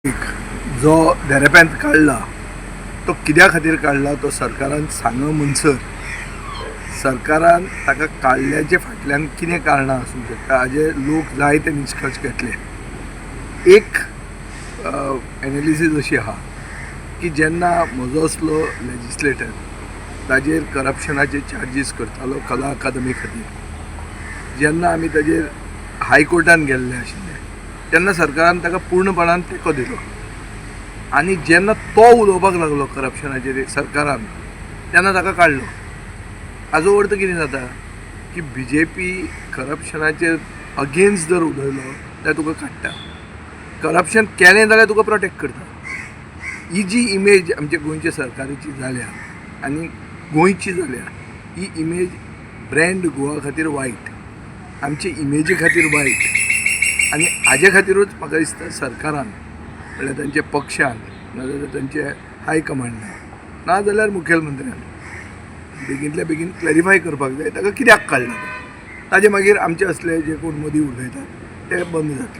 जो देरेप्यांत काढला तो कित्या खातीर काढला तो सरकारान सांग म्हणसर सरकारान ताका काडल्याचे फाटल्यान कितें कारणां आसूंक शकता हाजे लोक जायते निश्कर्श घेतले. एक एनालिसीस अशी आहा की जेन्ना म्हजो असलो लेजिस्लेटर ताजेर करप्शनाचे चार्जीस करतालो कला अकादमी खातीर, जेन्ना आमी ताजेर हायकोर्टान गेल्ले आशिल्ले तेन्ना सरकारान ताका पूर्णपणान तेंको दिलो. आनी जेन्ना तो उलोवपाक लागलो करप्शनाचेर सरकारान तेन्ना ताका काडलो. हाजो अर्थ कितें जाता की BJP करप्शनाचेर अगेन्स्ट जर उलयलो जाल्यार तुका काडटा, करप्शन केलें जाल्यार तुका प्रोटेक्ट करता. ही जी इमेज आमच्या गोंयच्या सरकाराची जाल्या आनी गोंयची जाल्या, ही इमेज ब्रँड गोवा खातीर वायट, आमचे इमेजी खातीर वायट. आनी हाजे खातीरूच म्हाका दिसता सरकारान म्हणल्यार तांच्या पक्षान नाजाल्यार तांचे हायकमांडान नाजाल्यार मुखेलमंत्र्यान बेगींतल्या बेगीन क्लॅरिफाय करपाक जाय ताका कित्याक काडला. ताजे मागीर आमचे असले जे कोण मदीं उलयतात ते बंद जातले.